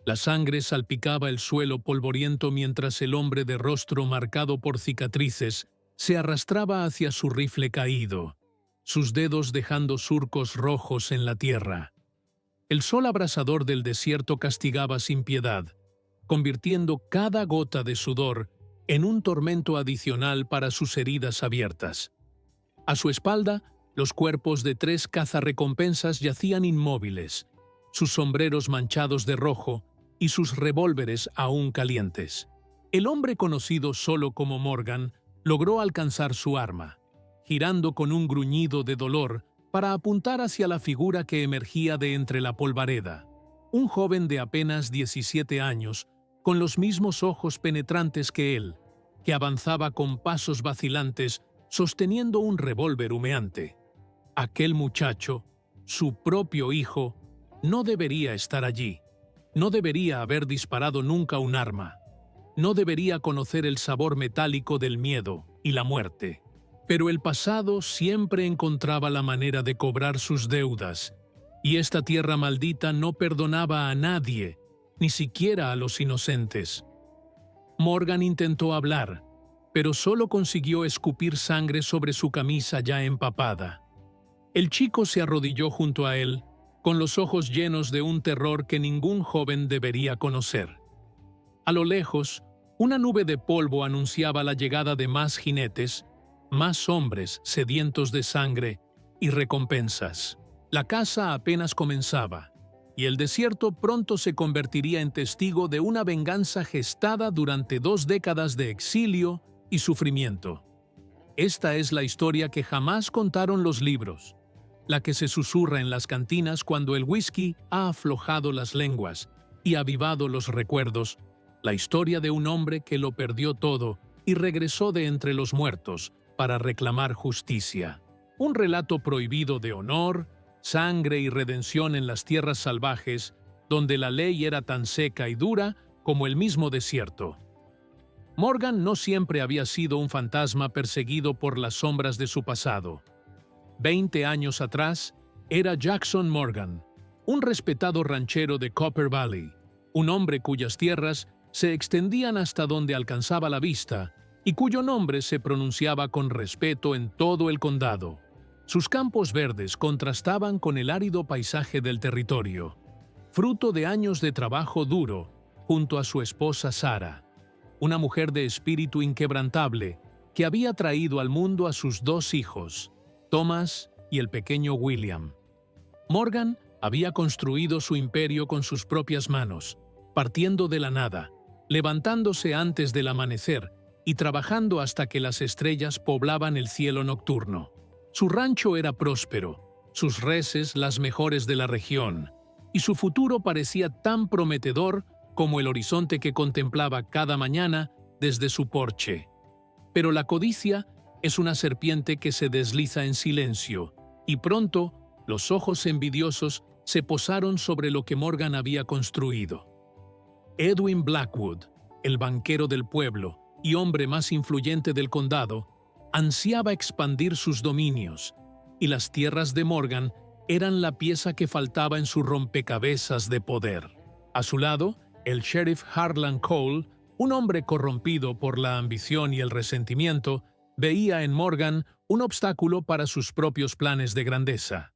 La sangre salpicaba el suelo polvoriento mientras el hombre de rostro marcado por cicatrices se arrastraba hacia su rifle caído, sus dedos dejando surcos rojos en la tierra. El sol abrasador del desierto castigaba sin piedad, convirtiendo cada gota de sudor en un tormento adicional para sus heridas abiertas. A su espalda, los cuerpos de 3 cazarrecompensas yacían inmóviles, sus sombreros manchados de rojo y sus revólveres aún calientes. El hombre conocido solo como Morgan logró alcanzar su arma, girando con un gruñido de dolor para apuntar hacia la figura que emergía de entre la polvareda. Un joven de apenas 17 años, con los mismos ojos penetrantes que él, que avanzaba con pasos vacilantes sosteniendo un revólver humeante. Aquel muchacho, su propio hijo, no debería estar allí. No debería haber disparado nunca un arma. No debería conocer el sabor metálico del miedo y la muerte. Pero el pasado siempre encontraba la manera de cobrar sus deudas, y esta tierra maldita no perdonaba a nadie, ni siquiera a los inocentes. Morgan intentó hablar, pero solo consiguió escupir sangre sobre su camisa ya empapada. El chico se arrodilló junto a él, con los ojos llenos de un terror que ningún joven debería conocer. A lo lejos, una nube de polvo anunciaba la llegada de más jinetes, más hombres sedientos de sangre y recompensas. La caza apenas comenzaba, y el desierto pronto se convertiría en testigo de una venganza gestada durante 2 décadas de exilio y sufrimiento. Esta es la historia que jamás contaron los libros, la que se susurra en las cantinas cuando el whisky ha aflojado las lenguas y avivado los recuerdos, la historia de un hombre que lo perdió todo y regresó de entre los muertos para reclamar justicia. Un relato prohibido de honor, sangre y redención en las tierras salvajes, donde la ley era tan seca y dura como el mismo desierto. Morgan no siempre había sido un fantasma perseguido por las sombras de su pasado. 20 años atrás, era Jackson Morgan, un respetado ranchero de Copper Valley, un hombre cuyas tierras se extendían hasta donde alcanzaba la vista y cuyo nombre se pronunciaba con respeto en todo el condado. Sus campos verdes contrastaban con el árido paisaje del territorio, fruto de años de trabajo duro junto a su esposa Sarah, una mujer de espíritu inquebrantable que había traído al mundo a sus 2 hijos, Thomas y el pequeño William. Morgan había construido su imperio con sus propias manos, partiendo de la nada, levantándose antes del amanecer y trabajando hasta que las estrellas poblaban el cielo nocturno. Su rancho era próspero, sus reses las mejores de la región, y su futuro parecía tan prometedor como el horizonte que contemplaba cada mañana desde su porche. Pero la codicia es una serpiente que se desliza en silencio, y pronto los ojos envidiosos se posaron sobre lo que Morgan había construido. Edwin Blackwood, el banquero del pueblo y hombre más influyente del condado, ansiaba expandir sus dominios, y las tierras de Morgan eran la pieza que faltaba en su rompecabezas de poder. A su lado, el sheriff Harlan Cole, un hombre corrompido por la ambición y el resentimiento, veía en Morgan un obstáculo para sus propios planes de grandeza.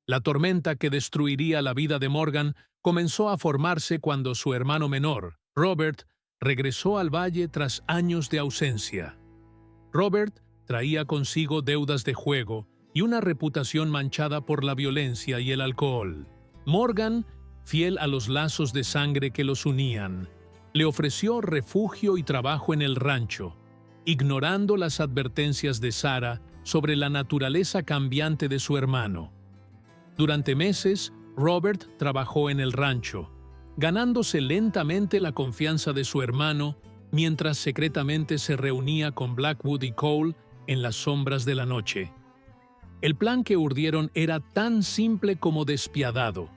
La tormenta que destruiría la vida de Morgan comenzó a formarse cuando su hermano menor, Robert, regresó al valle tras años de ausencia. Robert traía consigo deudas de juego y una reputación manchada por la violencia y el alcohol. Morgan, fiel a los lazos de sangre que los unían, le ofreció refugio y trabajo en el rancho, ignorando las advertencias de Sarah sobre la naturaleza cambiante de su hermano. Durante meses, Robert trabajó en el rancho, ganándose lentamente la confianza de su hermano mientras secretamente se reunía con Blackwood y Cole en las sombras de la noche. El plan que urdieron era tan simple como despiadado: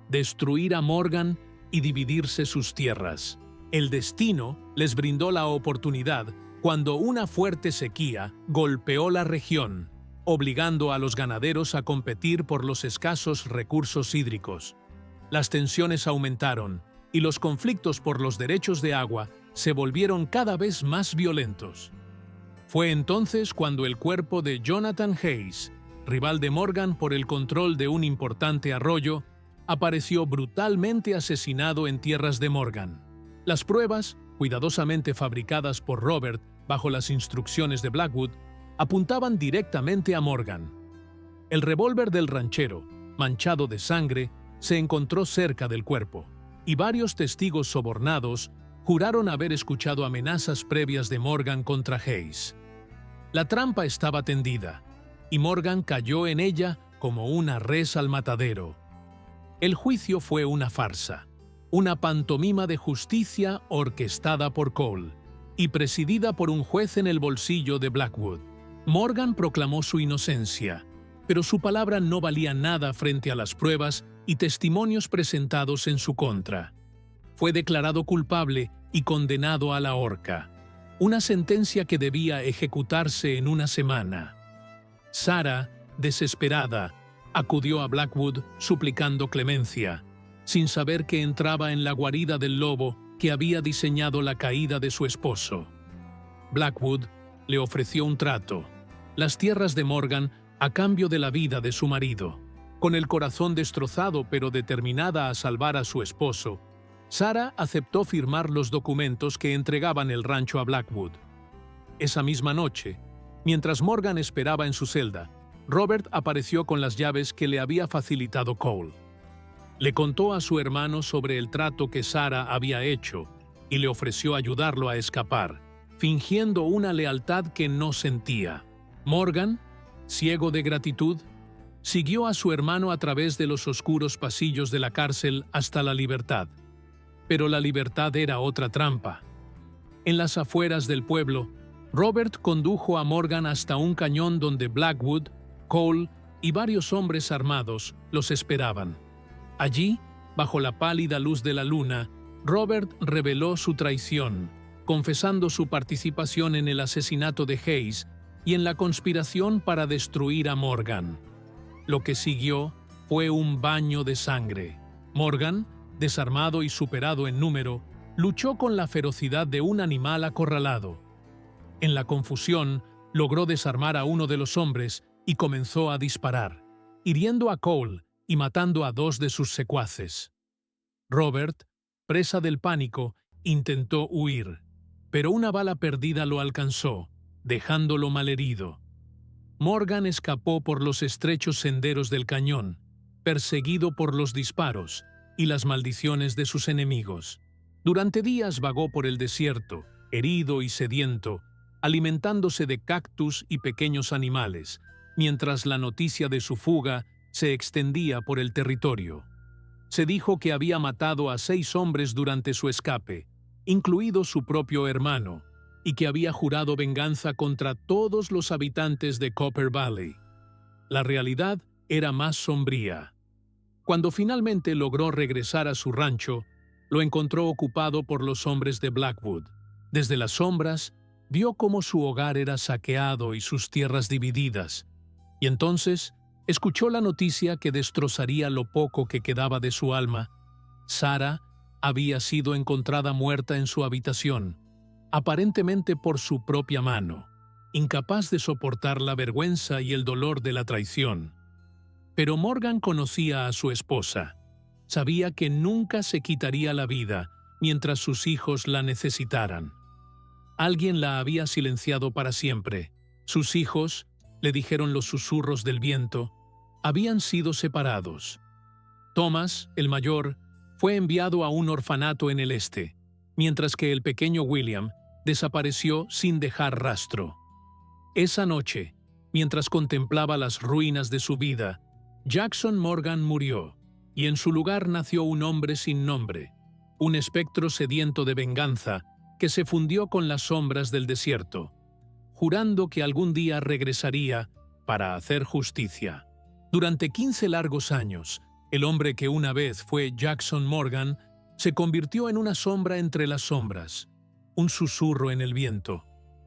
destruir a Morgan y dividirse sus tierras. El destino les brindó la oportunidad cuando una fuerte sequía golpeó la región, obligando a los ganaderos a competir por los escasos recursos hídricos. Las tensiones aumentaron, y los conflictos por los derechos de agua se volvieron cada vez más violentos. Fue entonces cuando el cuerpo de Jonathan Hayes, rival de Morgan por el control de un importante arroyo, apareció brutalmente asesinado en tierras de Morgan. Las pruebas, cuidadosamente fabricadas por Robert bajo las instrucciones de Blackwood, apuntaban directamente a Morgan. El revólver del ranchero, manchado de sangre, se encontró cerca del cuerpo, y varios testigos sobornados juraron haber escuchado amenazas previas de Morgan contra Hayes. La trampa estaba tendida, y Morgan cayó en ella como una res al matadero. El juicio fue una farsa, una pantomima de justicia orquestada por Cole y presidida por un juez en el bolsillo de Blackwood. Morgan proclamó su inocencia, pero su palabra no valía nada frente a las pruebas y testimonios presentados en su contra. Fue declarado culpable y condenado a la horca, una sentencia que debía ejecutarse en una semana. Sarah, desesperada, acudió a Blackwood suplicando clemencia, sin saber que entraba en la guarida del lobo que había diseñado la caída de su esposo. Blackwood le ofreció un trato, las tierras de Morgan a cambio de la vida de su marido. Con el corazón destrozado pero determinada a salvar a su esposo, Sarah aceptó firmar los documentos que entregaban el rancho a Blackwood. Esa misma noche, mientras Morgan esperaba en su celda, Robert apareció con las llaves que le había facilitado Cole. Le contó a su hermano sobre el trato que Sarah había hecho y le ofreció ayudarlo a escapar, fingiendo una lealtad que no sentía. Morgan, ciego de gratitud, siguió a su hermano a través de los oscuros pasillos de la cárcel hasta la libertad. Pero la libertad era otra trampa. En las afueras del pueblo, Robert condujo a Morgan hasta un cañón donde Blackwood, Cole y varios hombres armados los esperaban. Allí, bajo la pálida luz de la luna, Robert reveló su traición, confesando su participación en el asesinato de Hayes y en la conspiración para destruir a Morgan. Lo que siguió fue un baño de sangre. Morgan, desarmado y superado en número, luchó con la ferocidad de un animal acorralado. En la confusión, logró desarmar a uno de los hombres y comenzó a disparar, hiriendo a Cole y matando a 2 de sus secuaces. Robert, presa del pánico, intentó huir, pero una bala perdida lo alcanzó, dejándolo malherido. Morgan escapó por los estrechos senderos del cañón, perseguido por los disparos y las maldiciones de sus enemigos. Durante días vagó por el desierto, herido y sediento, alimentándose de cactus y pequeños animales, mientras la noticia de su fuga se extendía por el territorio. Se dijo que había matado a 6 hombres durante su escape, incluido su propio hermano, y que había jurado venganza contra todos los habitantes de Copper Valley. La realidad era más sombría. Cuando finalmente logró regresar a su rancho, lo encontró ocupado por los hombres de Blackwood. Desde las sombras, vio cómo su hogar era saqueado y sus tierras divididas, y entonces escuchó la noticia que destrozaría lo poco que quedaba de su alma. Sarah había sido encontrada muerta en su habitación, aparentemente por su propia mano, incapaz de soportar la vergüenza y el dolor de la traición. Pero Morgan conocía a su esposa. Sabía que nunca se quitaría la vida mientras sus hijos la necesitaran. Alguien la había silenciado para siempre. Sus hijos, le dijeron los susurros del viento, habían sido separados. Thomas, el mayor, fue enviado a un orfanato en el este, mientras que el pequeño William desapareció sin dejar rastro. Esa noche, mientras contemplaba las ruinas de su vida, Jackson Morgan murió, y en su lugar nació un hombre sin nombre, un espectro sediento de venganza que se fundió con las sombras del desierto, jurando que algún día regresaría para hacer justicia. Durante 15 largos años, el hombre que una vez fue Jackson Morgan se convirtió en una sombra entre las sombras, un susurro en el viento,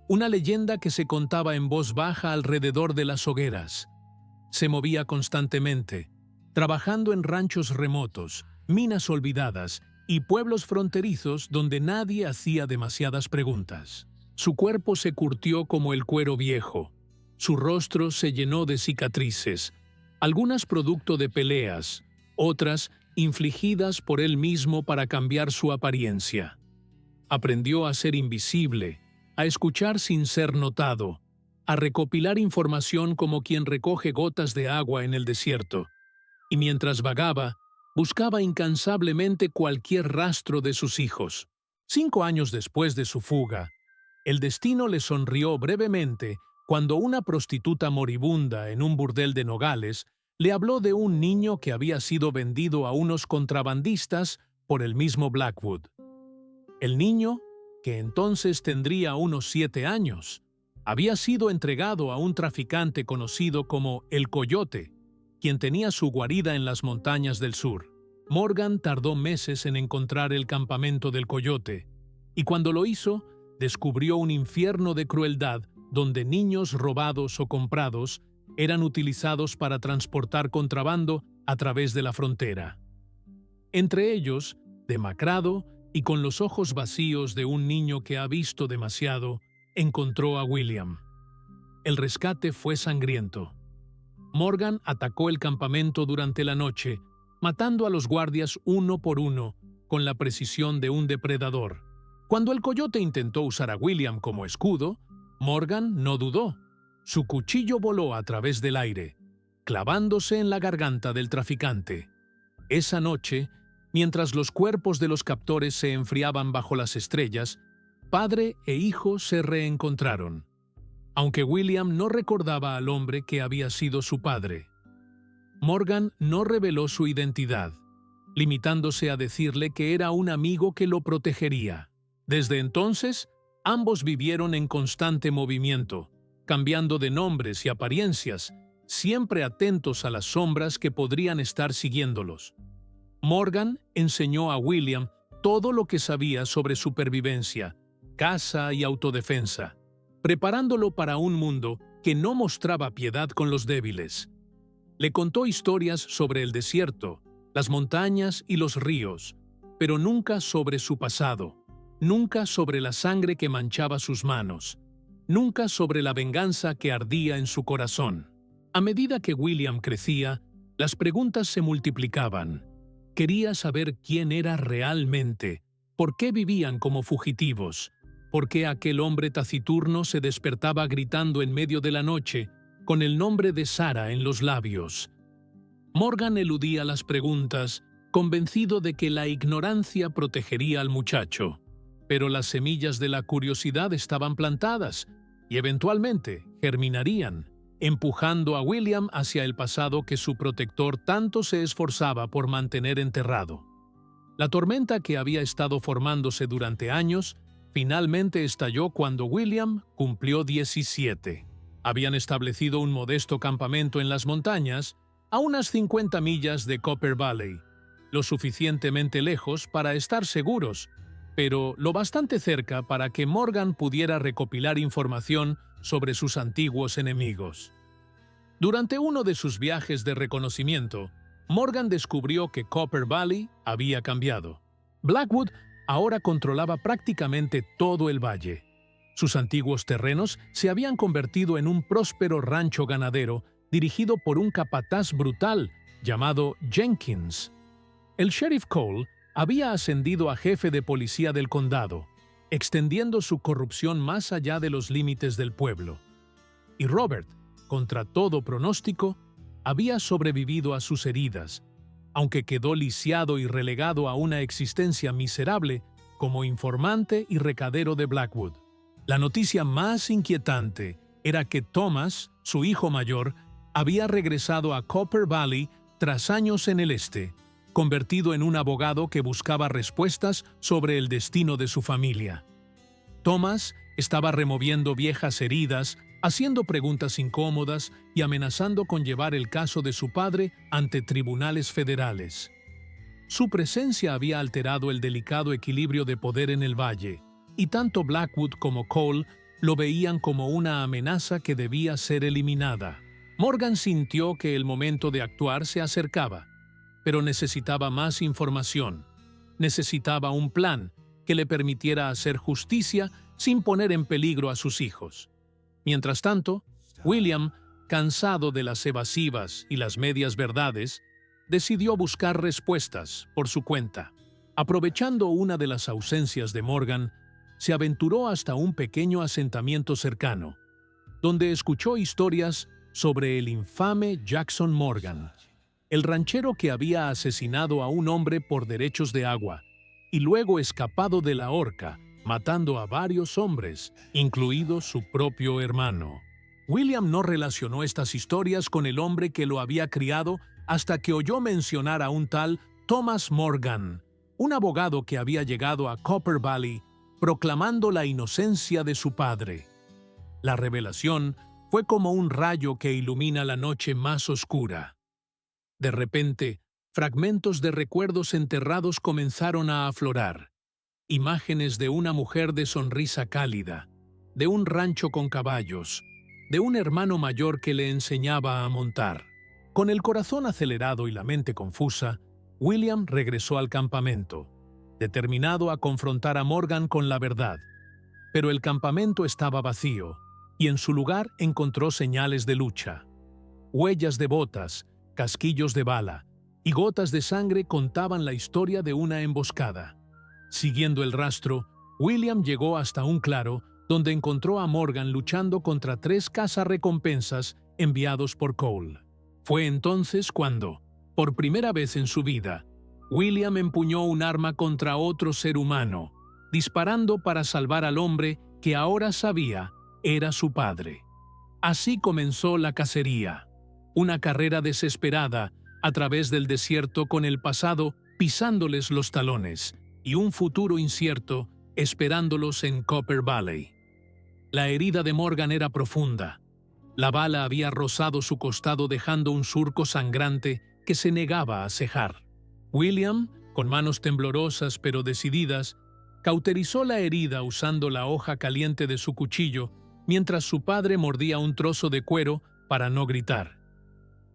una leyenda que se contaba en voz baja alrededor de las hogueras. Se movía constantemente, trabajando en ranchos remotos, minas olvidadas y pueblos fronterizos donde nadie hacía demasiadas preguntas. Su cuerpo se curtió como el cuero viejo. Su rostro se llenó de cicatrices, algunas producto de peleas, otras infligidas por él mismo para cambiar su apariencia. Aprendió a ser invisible, a escuchar sin ser notado, a recopilar información como quien recoge gotas de agua en el desierto. Y mientras vagaba, buscaba incansablemente cualquier rastro de sus hijos. 5 años después de su fuga, el destino le sonrió brevemente cuando una prostituta moribunda en un burdel de Nogales le habló de un niño que había sido vendido a unos contrabandistas por el mismo Blackwood. El niño, que entonces tendría unos 7 años, había sido entregado a un traficante conocido como el Coyote, quien tenía su guarida en las montañas del sur. Morgan tardó meses en encontrar el campamento del Coyote, y cuando lo hizo, descubrió un infierno de crueldad donde niños robados o comprados eran utilizados para transportar contrabando a través de la frontera. Entre ellos, demacrado y con los ojos vacíos de un niño que ha visto demasiado, encontró a William. El rescate fue sangriento. Morgan atacó el campamento durante la noche, matando a los guardias uno por uno con la precisión de un depredador. Cuando el Coyote intentó usar a William como escudo, Morgan no dudó. Su cuchillo voló a través del aire, clavándose en la garganta del traficante. Esa noche, mientras los cuerpos de los captores se enfriaban bajo las estrellas, padre e hijo se reencontraron, aunque William no recordaba al hombre que había sido su padre. Morgan no reveló su identidad, limitándose a decirle que era un amigo que lo protegería. Desde entonces, ambos vivieron en constante movimiento, cambiando de nombres y apariencias, siempre atentos a las sombras que podrían estar siguiéndolos. Morgan enseñó a William todo lo que sabía sobre supervivencia, caza y autodefensa, preparándolo para un mundo que no mostraba piedad con los débiles. Le contó historias sobre el desierto, las montañas y los ríos, pero nunca sobre su pasado, nunca sobre la sangre que manchaba sus manos, nunca sobre la venganza que ardía en su corazón. A medida que William crecía, las preguntas se multiplicaban. Quería saber quién era realmente, por qué vivían como fugitivos, por qué aquel hombre taciturno se despertaba gritando en medio de la noche, con el nombre de Sara en los labios. Morgan eludía las preguntas, convencido de que la ignorancia protegería al muchacho. Pero las semillas de la curiosidad estaban plantadas y eventualmente germinarían, empujando a William hacia el pasado que su protector tanto se esforzaba por mantener enterrado. La tormenta que había estado formándose durante años finalmente estalló cuando William cumplió 17. Habían establecido un modesto campamento en las montañas, a unas 50 millas de Copper Valley, lo suficientemente lejos para estar seguros, pero lo bastante cerca para que Morgan pudiera recopilar información sobre sus antiguos enemigos. Durante uno de sus viajes de reconocimiento, Morgan descubrió que Copper Valley había cambiado. Blackwood ahora controlaba prácticamente todo el valle. Sus antiguos terrenos se habían convertido en un próspero rancho ganadero dirigido por un capataz brutal llamado Jenkins. El sheriff Cole había ascendido a jefe de policía del condado, extendiendo su corrupción más allá de los límites del pueblo. Y Robert, contra todo pronóstico, había sobrevivido a sus heridas, aunque quedó lisiado y relegado a una existencia miserable como informante y recadero de Blackwood. La noticia más inquietante era que Thomas, su hijo mayor, había regresado a Copper Valley tras años en el este, convertido en un abogado que buscaba respuestas sobre el destino de su familia. Thomas estaba removiendo viejas heridas, haciendo preguntas incómodas y amenazando con llevar el caso de su padre ante tribunales federales. Su presencia había alterado el delicado equilibrio de poder en el valle, y tanto Blackwood como Cole lo veían como una amenaza que debía ser eliminada. Morgan sintió que el momento de actuar se acercaba, pero necesitaba más información. necesitaba un plan que le permitiera hacer justicia sin poner en peligro a sus hijos. Mientras tanto, William, cansado de las evasivas y las medias verdades, decidió buscar respuestas por su cuenta. Aprovechando una de las ausencias de Morgan, se aventuró hasta un pequeño asentamiento cercano, donde escuchó historias sobre el infame Jackson Morgan, el ranchero que había asesinado a un hombre por derechos de agua y luego escapado de la horca, matando a varios hombres, incluido su propio hermano. William no relacionó estas historias con el hombre que lo había criado hasta que oyó mencionar a un tal Thomas Morgan, un abogado que había llegado a Copper Valley proclamando la inocencia de su padre. La revelación fue como un rayo que ilumina la noche más oscura. De repente, fragmentos de recuerdos enterrados comenzaron a aflorar. Imágenes de una mujer de sonrisa cálida, de un rancho con caballos, de un hermano mayor que le enseñaba a montar. Con el corazón acelerado y la mente confusa, William regresó al campamento, determinado a confrontar a Morgan con la verdad. Pero el campamento estaba vacío, y en su lugar encontró señales de lucha. Huellas de botas, casquillos de bala y gotas de sangre contaban la historia de una emboscada. Siguiendo el rastro, William llegó hasta un claro donde encontró a Morgan luchando contra 3 cazarrecompensas enviados por Cole. Fue entonces cuando, por primera vez en su vida, William empuñó un arma contra otro ser humano, disparando para salvar al hombre que ahora sabía era su padre. Así comenzó la cacería, una carrera desesperada a través del desierto con el pasado pisándoles los talones y un futuro incierto esperándolos en Copper Valley. La herida de Morgan era profunda. La bala había rozado su costado dejando un surco sangrante que se negaba a cejar. William, con manos temblorosas pero decididas, cauterizó la herida usando la hoja caliente de su cuchillo mientras su padre mordía un trozo de cuero para no gritar.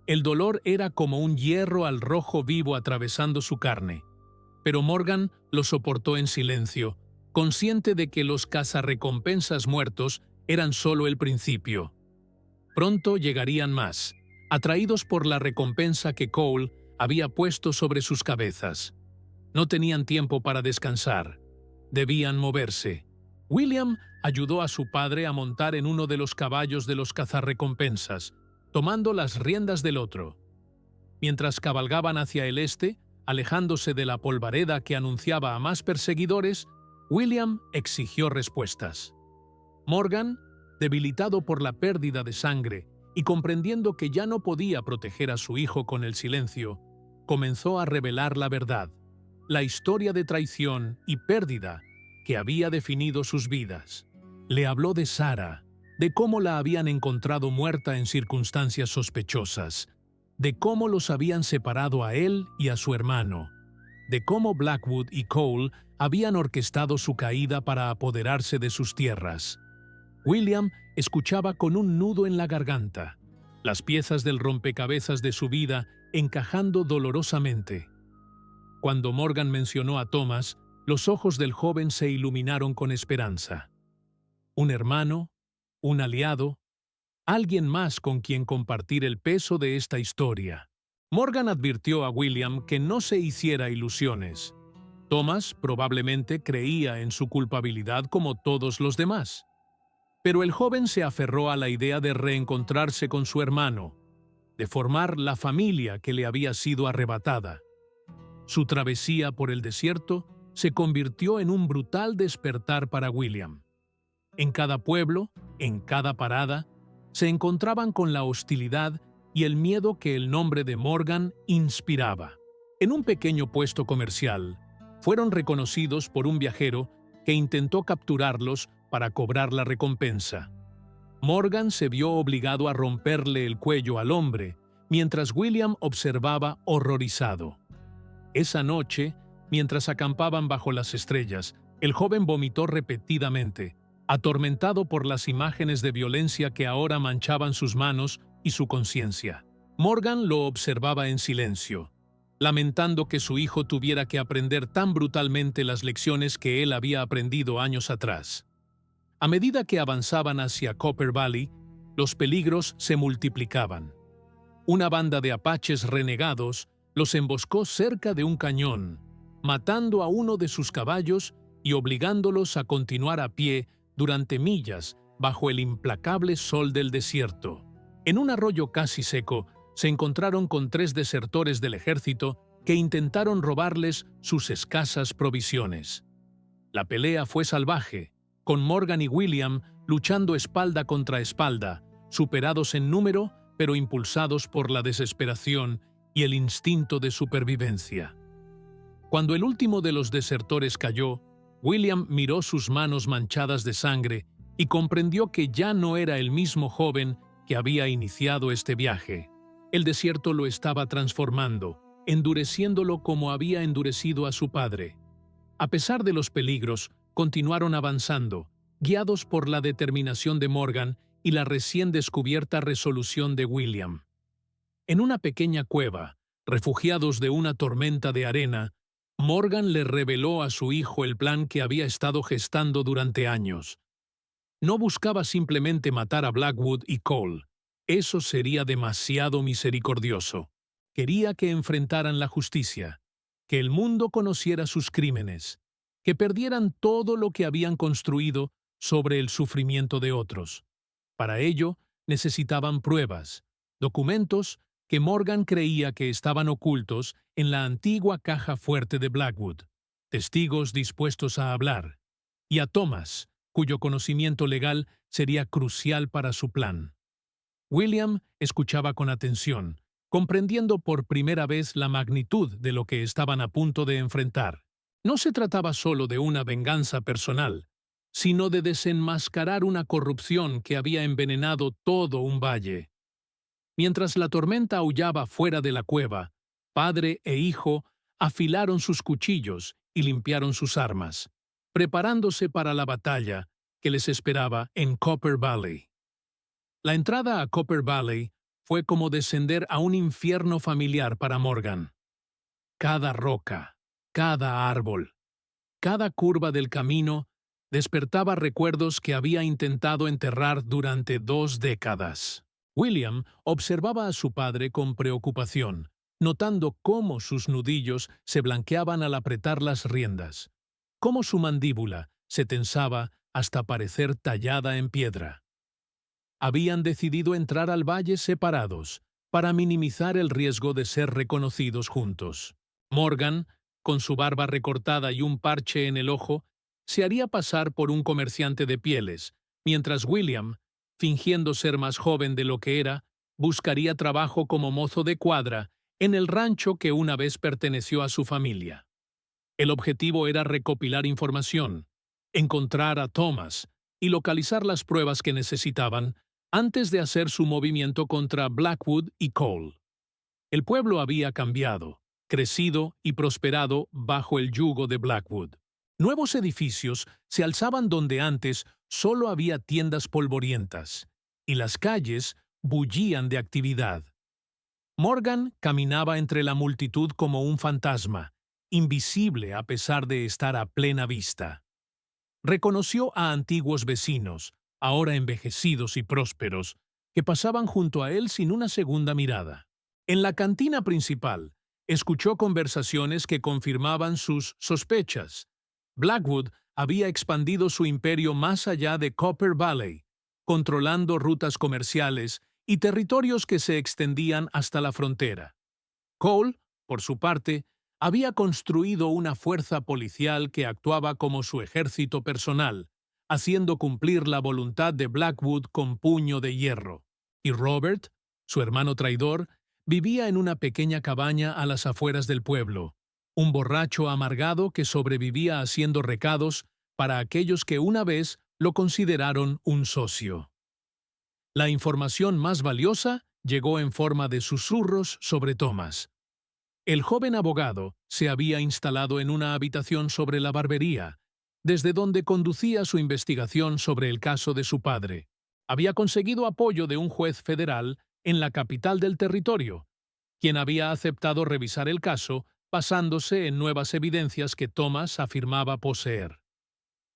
El dolor era como un hierro al rojo vivo atravesando su carne, pero Morgan lo soportó en silencio, consciente de que los cazarrecompensas muertos eran solo el principio. Pronto llegarían más, atraídos por la recompensa que Cole había puesto sobre sus cabezas. No tenían tiempo para descansar. Debían moverse. William ayudó a su padre a montar en uno de los caballos de los cazarrecompensas, tomando las riendas del otro. Mientras cabalgaban hacia el este, alejándose de la polvareda que anunciaba a más perseguidores, William exigió respuestas. Morgan, debilitado por la pérdida de sangre y comprendiendo que ya no podía proteger a su hijo con el silencio, comenzó a revelar la verdad, la historia de traición y pérdida que había definido sus vidas. Le habló de Sarah, de cómo la habían encontrado muerta en circunstancias sospechosas, de cómo los habían separado a él y a su hermano, de cómo Blackwood y Cole habían orquestado su caída para apoderarse de sus tierras. William escuchaba con un nudo en la garganta, las piezas del rompecabezas de su vida encajando dolorosamente. Cuando Morgan mencionó a Thomas, los ojos del joven se iluminaron con esperanza. Un hermano, un aliado, alguien más con quien compartir el peso de esta historia. Morgan advirtió a William que no se hiciera ilusiones. Thomas probablemente creía en su culpabilidad como todos los demás. Pero el joven se aferró a la idea de reencontrarse con su hermano, de formar la familia que le había sido arrebatada. Su travesía por el desierto se convirtió en un brutal despertar para William. En cada pueblo, en cada parada, se encontraban con la hostilidad y el miedo que el nombre de Morgan inspiraba. En un pequeño puesto comercial, fueron reconocidos por un viajero que intentó capturarlos para cobrar la recompensa. Morgan se vio obligado a romperle el cuello al hombre, mientras William observaba horrorizado. Esa noche, mientras acampaban bajo las estrellas, el joven vomitó repetidamente, atormentado por las imágenes de violencia que ahora manchaban sus manos y su conciencia. Morgan lo observaba en silencio, lamentando que su hijo tuviera que aprender tan brutalmente las lecciones que él había aprendido años atrás. A medida que avanzaban hacia Copper Valley, los peligros se multiplicaban. Una banda de apaches renegados los emboscó cerca de un cañón, matando a uno de sus caballos y obligándolos a continuar a pie durante millas bajo el implacable sol del desierto. En un arroyo casi seco, se encontraron con 3 desertores del ejército que intentaron robarles sus escasas provisiones. La pelea fue salvaje, con Morgan y William luchando espalda contra espalda, superados en número, pero impulsados por la desesperación y el instinto de supervivencia. Cuando el último de los desertores cayó, William miró sus manos manchadas de sangre y comprendió que ya no era el mismo joven que había iniciado este viaje. El desierto lo estaba transformando, endureciéndolo como había endurecido a su padre. A pesar de los peligros, continuaron avanzando, guiados por la determinación de Morgan y la recién descubierta resolución de William. En una pequeña cueva, refugiados de una tormenta de arena, Morgan le reveló a su hijo el plan que había estado gestando durante años. No buscaba simplemente matar a Blackwood y Cole. Eso sería demasiado misericordioso. Quería que enfrentaran la justicia, que el mundo conociera sus crímenes, que perdieran todo lo que habían construido sobre el sufrimiento de otros. Para ello, necesitaban pruebas, documentos que Morgan creía que estaban ocultos en la antigua caja fuerte de Blackwood, testigos dispuestos a hablar, y a Thomas, cuyo conocimiento legal sería crucial para su plan. William escuchaba con atención, comprendiendo por primera vez la magnitud de lo que estaban a punto de enfrentar. No se trataba solo de una venganza personal, sino de desenmascarar una corrupción que había envenenado todo un valle. Mientras la tormenta aullaba fuera de la cueva, padre e hijo afilaron sus cuchillos y limpiaron sus armas, preparándose para la batalla que les esperaba en Copper Valley. La entrada a Copper Valley fue como descender a un infierno familiar para Morgan. Cada roca, cada árbol, cada curva del camino despertaba recuerdos que había intentado enterrar durante 2 décadas. William observaba a su padre con preocupación, notando cómo sus nudillos se blanqueaban al apretar las riendas, cómo su mandíbula se tensaba hasta parecer tallada en piedra. Habían decidido entrar al valle separados para minimizar el riesgo de ser reconocidos juntos. Morgan, con su barba recortada y un parche en el ojo, se haría pasar por un comerciante de pieles, mientras William, fingiendo ser más joven de lo que era, buscaría trabajo como mozo de cuadra en el rancho que una vez perteneció a su familia. El objetivo era recopilar información, encontrar a Thomas y localizar las pruebas que necesitaban antes de hacer su movimiento contra Blackwood y Cole. El pueblo había cambiado, crecido y prosperado bajo el yugo de Blackwood. Nuevos edificios se alzaban donde antes solo había tiendas polvorientas, y las calles bullían de actividad. Morgan caminaba entre la multitud como un fantasma, invisible a pesar de estar a plena vista. Reconoció a antiguos vecinos, ahora envejecidos y prósperos, que pasaban junto a él sin una segunda mirada. En la cantina principal, escuchó conversaciones que confirmaban sus sospechas. Blackwood había expandido su imperio más allá de Copper Valley, controlando rutas comerciales y territorios que se extendían hasta la frontera. Cole, por su parte, había construido una fuerza policial que actuaba como su ejército personal, haciendo cumplir la voluntad de Blackwood con puño de hierro. Y Robert, su hermano traidor, vivía en una pequeña cabaña a las afueras del pueblo, un borracho amargado que sobrevivía haciendo recados para aquellos que una vez lo consideraron un socio. La información más valiosa llegó en forma de susurros sobre Thomas. El joven abogado se había instalado en una habitación sobre la barbería, desde donde conducía su investigación sobre el caso de su padre. Había conseguido apoyo de un juez federal en la capital del territorio, quien había aceptado revisar el caso, basándose en nuevas evidencias que Thomas afirmaba poseer.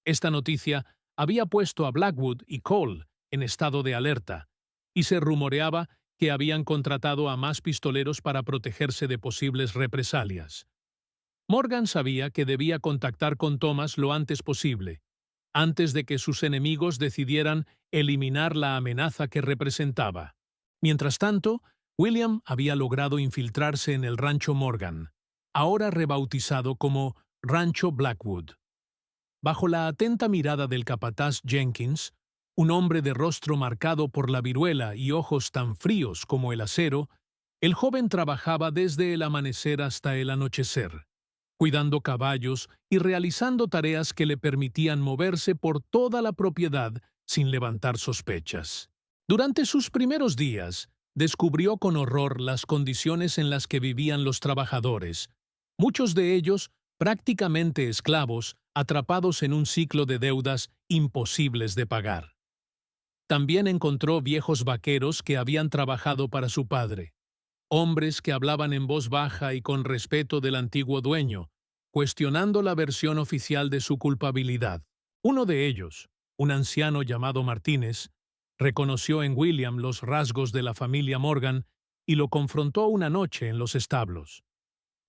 Esta noticia había puesto a Blackwood y Cole en estado de alerta, y se rumoreaba que habían contratado a más pistoleros para protegerse de posibles represalias. Morgan sabía que debía contactar con Thomas lo antes posible, antes de que sus enemigos decidieran eliminar la amenaza que representaba. Mientras tanto, William había logrado infiltrarse en el rancho Morgan, ahora rebautizado como Rancho Blackwood. Bajo la atenta mirada del capataz Jenkins, un hombre de rostro marcado por la viruela y ojos tan fríos como el acero, el joven trabajaba desde el amanecer hasta el anochecer, cuidando caballos y realizando tareas que le permitían moverse por toda la propiedad sin levantar sospechas. Durante sus primeros días, descubrió con horror las condiciones en las que vivían los trabajadores, muchos de ellos prácticamente esclavos, atrapados en un ciclo de deudas imposibles de pagar. También encontró viejos vaqueros que habían trabajado para su padre, hombres que hablaban en voz baja y con respeto del antiguo dueño, cuestionando la versión oficial de su culpabilidad. Uno de ellos, un anciano llamado Martínez, reconoció en William los rasgos de la familia Morgan y lo confrontó una noche en los establos.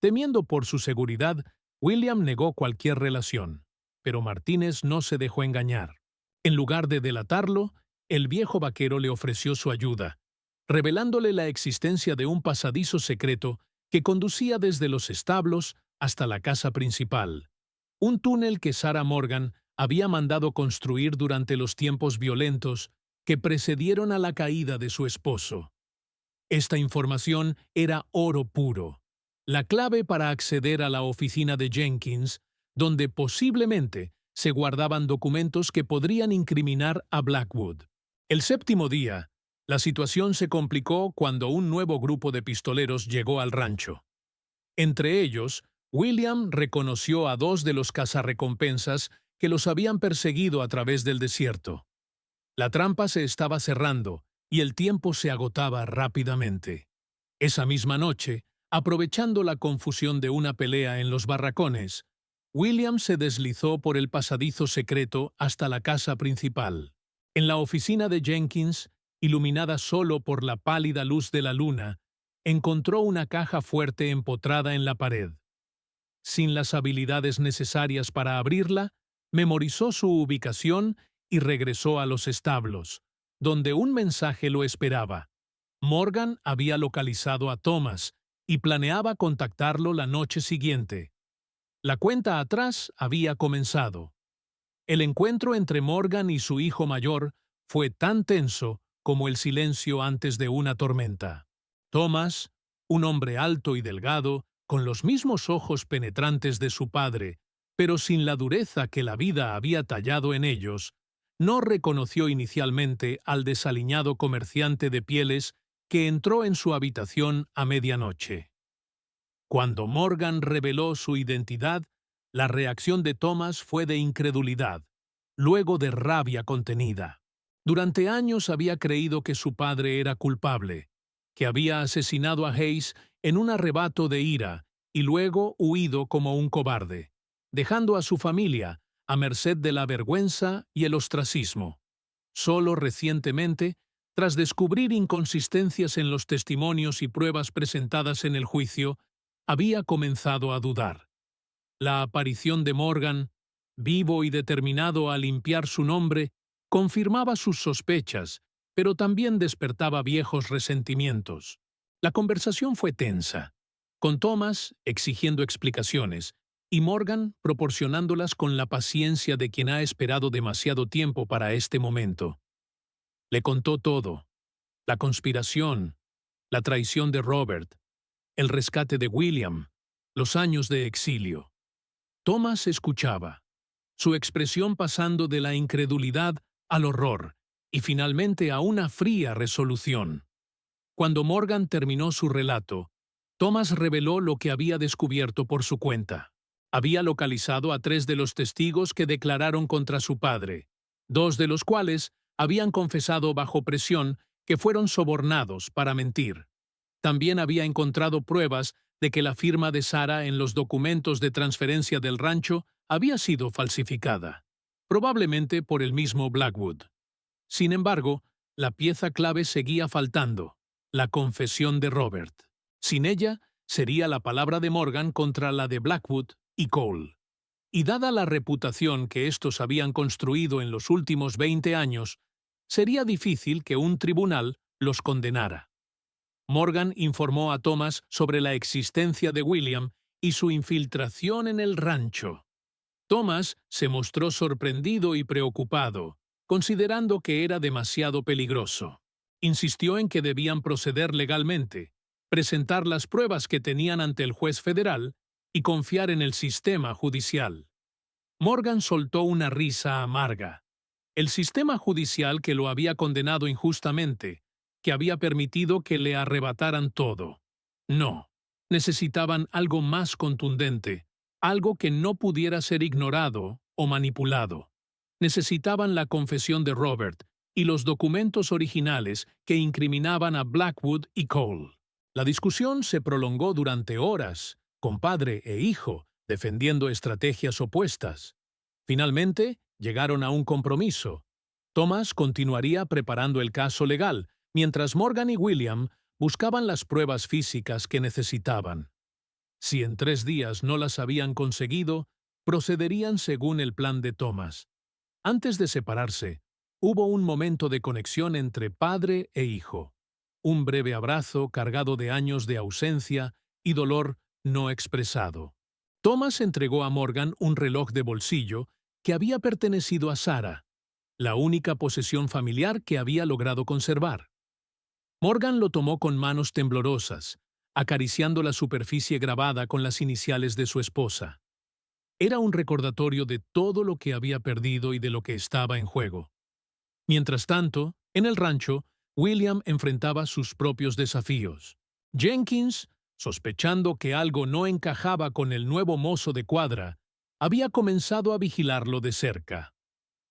Temiendo por su seguridad, William negó cualquier relación, pero Martínez no se dejó engañar. En lugar de delatarlo, el viejo vaquero le ofreció su ayuda, revelándole la existencia de un pasadizo secreto que conducía desde los establos hasta la casa principal, un túnel que Sarah Morgan había mandado construir durante los tiempos violentos que precedieron a la caída de su esposo. Esta información era oro puro, la clave para acceder a la oficina de Jenkins, donde posiblemente se guardaban documentos que podrían incriminar a Blackwood. El séptimo día, la situación se complicó cuando un nuevo grupo de pistoleros llegó al rancho. Entre ellos, William reconoció a dos de los cazarrecompensas que los habían perseguido a través del desierto. La trampa se estaba cerrando y el tiempo se agotaba rápidamente. Esa misma noche, aprovechando la confusión de una pelea en los barracones, William se deslizó por el pasadizo secreto hasta la casa principal. En la oficina de Jenkins, iluminada solo por la pálida luz de la luna, encontró una caja fuerte empotrada en la pared. Sin las habilidades necesarias para abrirla, memorizó su ubicación y regresó a los establos, donde un mensaje lo esperaba. Morgan había localizado a Thomas y planeaba contactarlo la noche siguiente. La cuenta atrás había comenzado. El encuentro entre Morgan y su hijo mayor fue tan tenso como el silencio antes de una tormenta. Thomas, un hombre alto y delgado, con los mismos ojos penetrantes de su padre, pero sin la dureza que la vida había tallado en ellos, no reconoció inicialmente al desaliñado comerciante de pieles que entró en su habitación a medianoche. Cuando Morgan reveló su identidad, la reacción de Thomas fue de incredulidad, luego de rabia contenida. Durante años había creído que su padre era culpable, que había asesinado a Hayes en un arrebato de ira y luego huido como un cobarde, dejando a su familia a merced de la vergüenza y el ostracismo. Solo recientemente, tras descubrir inconsistencias en los testimonios y pruebas presentadas en el juicio, había comenzado a dudar. La aparición de Morgan, vivo y determinado a limpiar su nombre, confirmaba sus sospechas, pero también despertaba viejos resentimientos. La conversación fue tensa, con Thomas exigiendo explicaciones y Morgan proporcionándolas con la paciencia de quien ha esperado demasiado tiempo para este momento. Le contó todo: la conspiración, la traición de Robert, el rescate de William, los años de exilio. Thomas escuchaba, su expresión pasando de la incredulidad al horror y finalmente a una fría resolución. Cuando Morgan terminó su relato, Thomas reveló lo que había descubierto por su cuenta. Había localizado a 3 de los testigos que declararon contra su padre, 2 de los cuales habían confesado bajo presión que fueron sobornados para mentir. También había encontrado pruebas de que la firma de Sarah en los documentos de transferencia del rancho había sido falsificada, probablemente por el mismo Blackwood. Sin embargo, la pieza clave seguía faltando, la confesión de Robert. Sin ella, sería la palabra de Morgan contra la de Blackwood y Cole. Y dada la reputación que estos habían construido en los últimos 20 años, sería difícil que un tribunal los condenara. Morgan informó a Thomas sobre la existencia de William y su infiltración en el rancho. Thomas se mostró sorprendido y preocupado, considerando que era demasiado peligroso. Insistió en que debían proceder legalmente, presentar las pruebas que tenían ante el juez federal y confiar en el sistema judicial. Morgan soltó una risa amarga. El sistema judicial que lo había condenado injustamente, que había permitido que le arrebataran todo. No, necesitaban algo más contundente, algo que no pudiera ser ignorado o manipulado. Necesitaban la confesión de Robert y los documentos originales que incriminaban a Blackwood y Cole. La discusión se prolongó durante horas, con padre e hijo, defendiendo estrategias opuestas. Finalmente, llegaron a un compromiso. Thomas continuaría preparando el caso legal, mientras Morgan y William buscaban las pruebas físicas que necesitaban. Si en 3 días no las habían conseguido, procederían según el plan de Thomas. Antes de separarse, hubo un momento de conexión entre padre e hijo. Un breve abrazo cargado de años de ausencia y dolor no expresado. Thomas entregó a Morgan un reloj de bolsillo que había pertenecido a Sarah, la única posesión familiar que había logrado conservar. Morgan lo tomó con manos temblorosas, acariciando la superficie grabada con las iniciales de su esposa. Era un recordatorio de todo lo que había perdido y de lo que estaba en juego. Mientras tanto, en el rancho, William enfrentaba sus propios desafíos. Jenkins, sospechando que algo no encajaba con el nuevo mozo de cuadra, había comenzado a vigilarlo de cerca.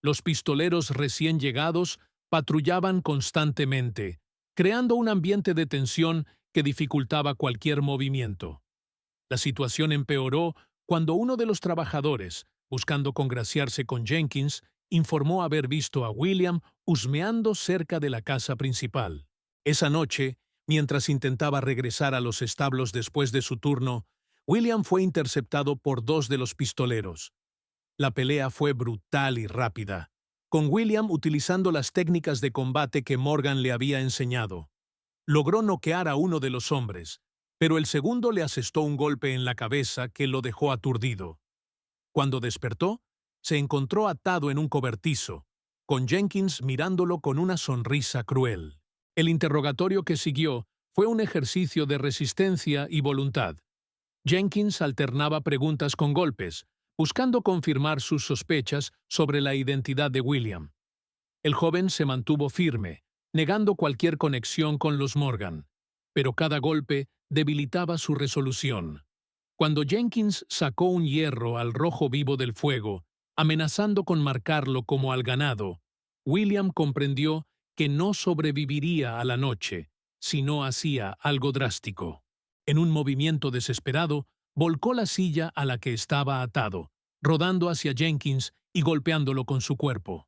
Los pistoleros recién llegados patrullaban constantemente, creando un ambiente de tensión que dificultaba cualquier movimiento. La situación empeoró cuando uno de los trabajadores, buscando congraciarse con Jenkins, informó haber visto a William husmeando cerca de la casa principal. Esa noche, mientras intentaba regresar a los establos después de su turno, William fue interceptado por 2 de los pistoleros. La pelea fue brutal y rápida, con William utilizando las técnicas de combate que Morgan le había enseñado. Logró noquear a uno de los hombres, pero el segundo le asestó un golpe en la cabeza que lo dejó aturdido. Cuando despertó, se encontró atado en un cobertizo, con Jenkins mirándolo con una sonrisa cruel. El interrogatorio que siguió fue un ejercicio de resistencia y voluntad. Jenkins alternaba preguntas con golpes, buscando confirmar sus sospechas sobre la identidad de William. El joven se mantuvo firme, negando cualquier conexión con los Morgan, pero cada golpe debilitaba su resolución. Cuando Jenkins sacó un hierro al rojo vivo del fuego, amenazando con marcarlo como al ganado, William comprendió que no sobreviviría a la noche si no hacía algo drástico. En un movimiento desesperado, volcó la silla a la que estaba atado, rodando hacia Jenkins y golpeándolo con su cuerpo.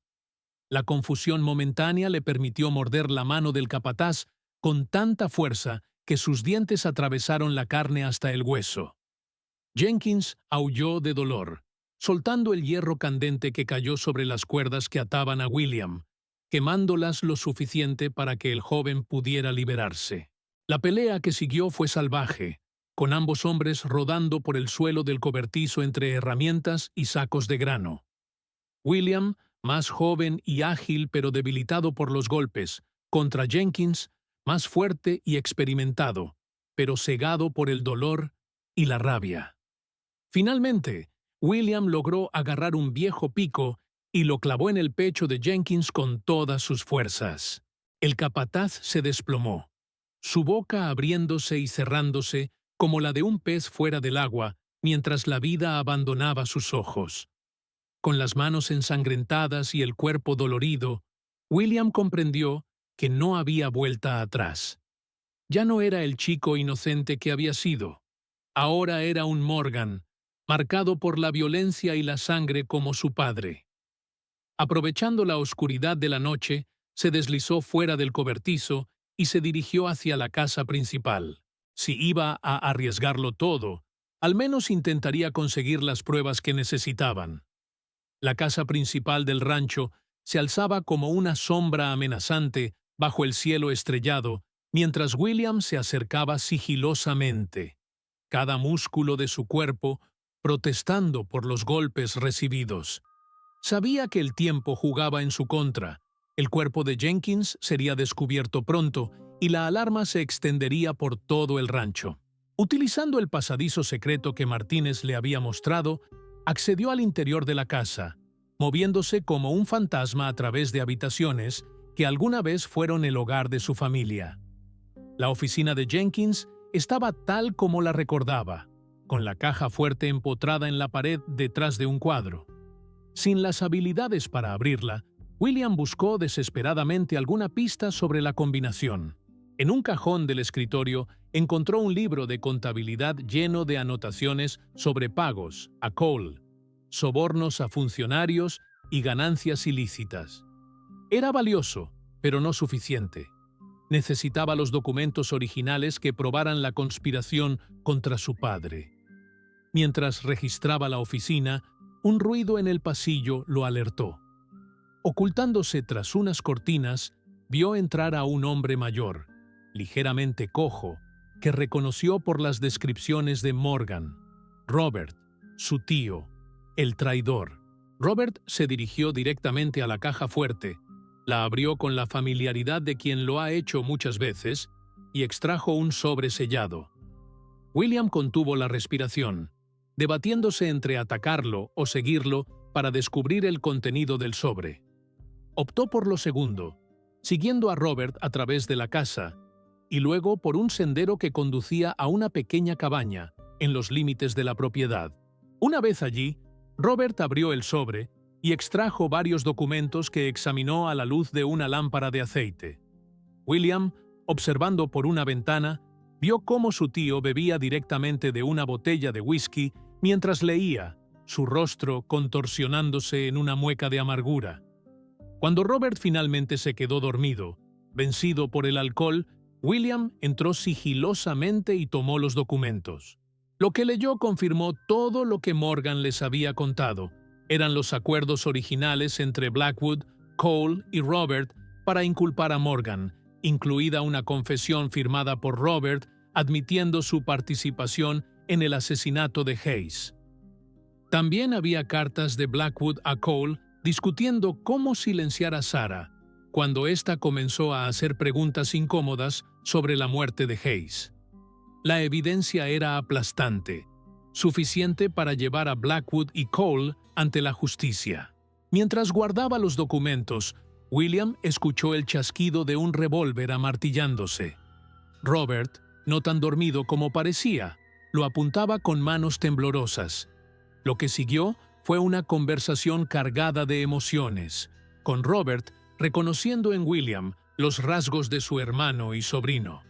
La confusión momentánea le permitió morder la mano del capataz con tanta fuerza que sus dientes atravesaron la carne hasta el hueso. Jenkins aulló de dolor, soltando el hierro candente que cayó sobre las cuerdas que ataban a William, quemándolas lo suficiente para que el joven pudiera liberarse. La pelea que siguió fue salvaje, con ambos hombres rodando por el suelo del cobertizo entre herramientas y sacos de grano. William, más joven y ágil pero debilitado por los golpes, contra Jenkins, más fuerte y experimentado, pero cegado por el dolor y la rabia. Finalmente, William logró agarrar un viejo pico y lo clavó en el pecho de Jenkins con todas sus fuerzas. El capataz se desplomó, su boca abriéndose y cerrándose como la de un pez fuera del agua, mientras la vida abandonaba sus ojos. Con las manos ensangrentadas y el cuerpo dolorido, William comprendió que no había vuelta atrás. Ya no era el chico inocente que había sido. Ahora era un Morgan, marcado por la violencia y la sangre como su padre. Aprovechando la oscuridad de la noche, se deslizó fuera del cobertizo y se dirigió hacia la casa principal. Si iba a arriesgarlo todo, al menos intentaría conseguir las pruebas que necesitaban. La casa principal del rancho se alzaba como una sombra amenazante bajo el cielo estrellado, mientras William se acercaba sigilosamente, cada músculo de su cuerpo protestando por los golpes recibidos. Sabía que el tiempo jugaba en su contra. El cuerpo de Jenkins sería descubierto pronto y la alarma se extendería por todo el rancho. Utilizando el pasadizo secreto que Martínez le había mostrado, accedió al interior de la casa, moviéndose como un fantasma a través de habitaciones que alguna vez fueron el hogar de su familia. La oficina de Jenkins estaba tal como la recordaba, con la caja fuerte empotrada en la pared detrás de un cuadro. Sin las habilidades para abrirla, William buscó desesperadamente alguna pista sobre la combinación. En un cajón del escritorio encontró un libro de contabilidad lleno de anotaciones sobre pagos a Cole, sobornos a funcionarios y ganancias ilícitas. Era valioso, pero no suficiente. Necesitaba los documentos originales que probaran la conspiración contra su padre. Mientras registraba la oficina, un ruido en el pasillo lo alertó. Ocultándose tras unas cortinas, vio entrar a un hombre mayor, ligeramente cojo, que reconoció por las descripciones de Morgan. Robert, su tío, el traidor. Robert se dirigió directamente a la caja fuerte, la abrió con la familiaridad de quien lo ha hecho muchas veces y extrajo un sobre sellado. William contuvo la respiración, debatiéndose entre atacarlo o seguirlo para descubrir el contenido del sobre. Optó por lo segundo, siguiendo a Robert a través de la casa, y luego por un sendero que conducía a una pequeña cabaña, en los límites de la propiedad. Una vez allí, Robert abrió el sobre y extrajo varios documentos que examinó a la luz de una lámpara de aceite. William, observando por una ventana, vio cómo su tío bebía directamente de una botella de whisky mientras leía, su rostro contorsionándose en una mueca de amargura. Cuando Robert finalmente se quedó dormido, vencido por el alcohol, William entró sigilosamente y tomó los documentos. Lo que leyó confirmó todo lo que Morgan les había contado. Eran los acuerdos originales entre Blackwood, Cole y Robert para inculpar a Morgan, incluida una confesión firmada por Robert admitiendo su participación en el asesinato de Hayes. También había cartas de Blackwood a Cole discutiendo cómo silenciar a Sarah cuando ésta comenzó a hacer preguntas incómodas sobre la muerte de Hayes. La evidencia era aplastante, suficiente para llevar a Blackwood y Cole ante la justicia. Mientras guardaba los documentos, William escuchó el chasquido de un revólver amartillándose. Robert, no tan dormido como parecía, lo apuntaba con manos temblorosas. Lo que siguió fue una conversación cargada de emociones, con Robert reconociendo en William los rasgos de su hermano y sobrino.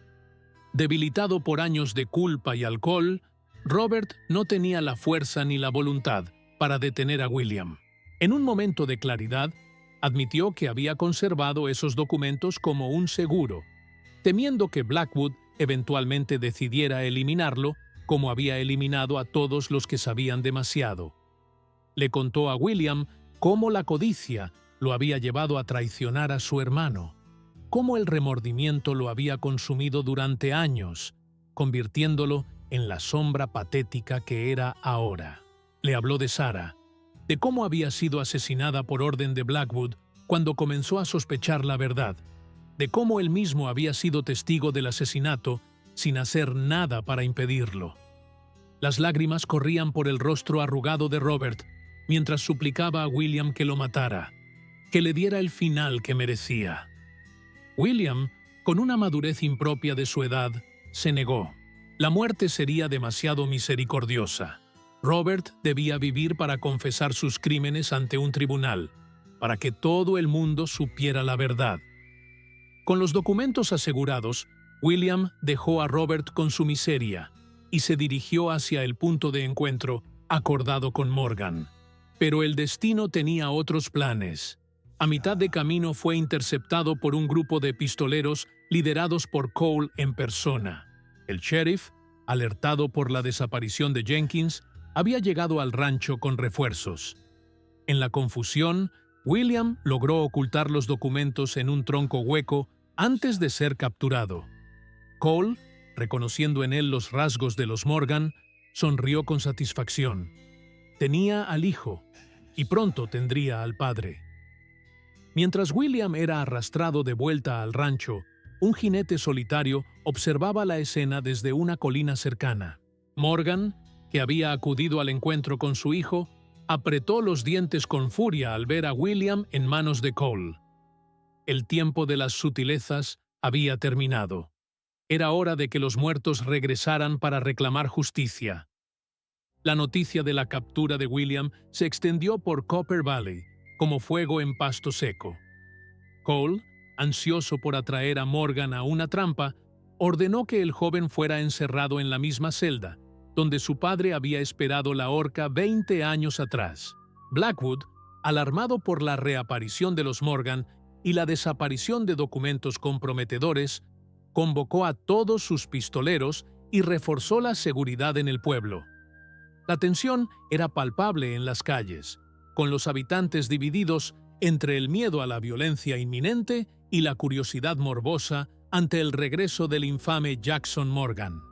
Debilitado por años de culpa y alcohol, Robert no tenía la fuerza ni la voluntad para detener a William. En un momento de claridad, admitió que había conservado esos documentos como un seguro, temiendo que Blackwood eventualmente decidiera eliminarlo, como había eliminado a todos los que sabían demasiado. Le contó a William cómo la codicia lo había llevado a traicionar a su hermano, cómo el remordimiento lo había consumido durante años, convirtiéndolo en la sombra patética que era ahora. Le habló de Sarah, de cómo había sido asesinada por orden de Blackwood cuando comenzó a sospechar la verdad, de cómo él mismo había sido testigo del asesinato sin hacer nada para impedirlo. Las lágrimas corrían por el rostro arrugado de Robert mientras suplicaba a William que lo matara, que le diera el final que merecía. William, con una madurez impropia de su edad, se negó. La muerte sería demasiado misericordiosa. Robert debía vivir para confesar sus crímenes ante un tribunal, para que todo el mundo supiera la verdad. Con los documentos asegurados, William dejó a Robert con su miseria y se dirigió hacia el punto de encuentro acordado con Morgan. Pero el destino tenía otros planes. A mitad de camino fue interceptado por un grupo de pistoleros liderados por Cole en persona. El sheriff, alertado por la desaparición de Jenkins, había llegado al rancho con refuerzos. En la confusión, William logró ocultar los documentos en un tronco hueco antes de ser capturado. Cole, reconociendo en él los rasgos de los Morgan, sonrió con satisfacción. Tenía al hijo, y pronto tendría al padre. Mientras William era arrastrado de vuelta al rancho, un jinete solitario observaba la escena desde una colina cercana. Morgan, que había acudido al encuentro con su hijo, apretó los dientes con furia al ver a William en manos de Cole. El tiempo de las sutilezas había terminado. Era hora de que los muertos regresaran para reclamar justicia. La noticia de la captura de William se extendió por Copper Valley, como fuego en pasto seco. Cole, ansioso por atraer a Morgan a una trampa, ordenó que el joven fuera encerrado en la misma celda, donde su padre había esperado la horca 20 años atrás. Blackwood, alarmado por la reaparición de los Morgan y la desaparición de documentos comprometedores, convocó a todos sus pistoleros y reforzó la seguridad en el pueblo. La tensión era palpable en las calles, con los habitantes divididos entre el miedo a la violencia inminente y la curiosidad morbosa ante el regreso del infame Jackson Morgan.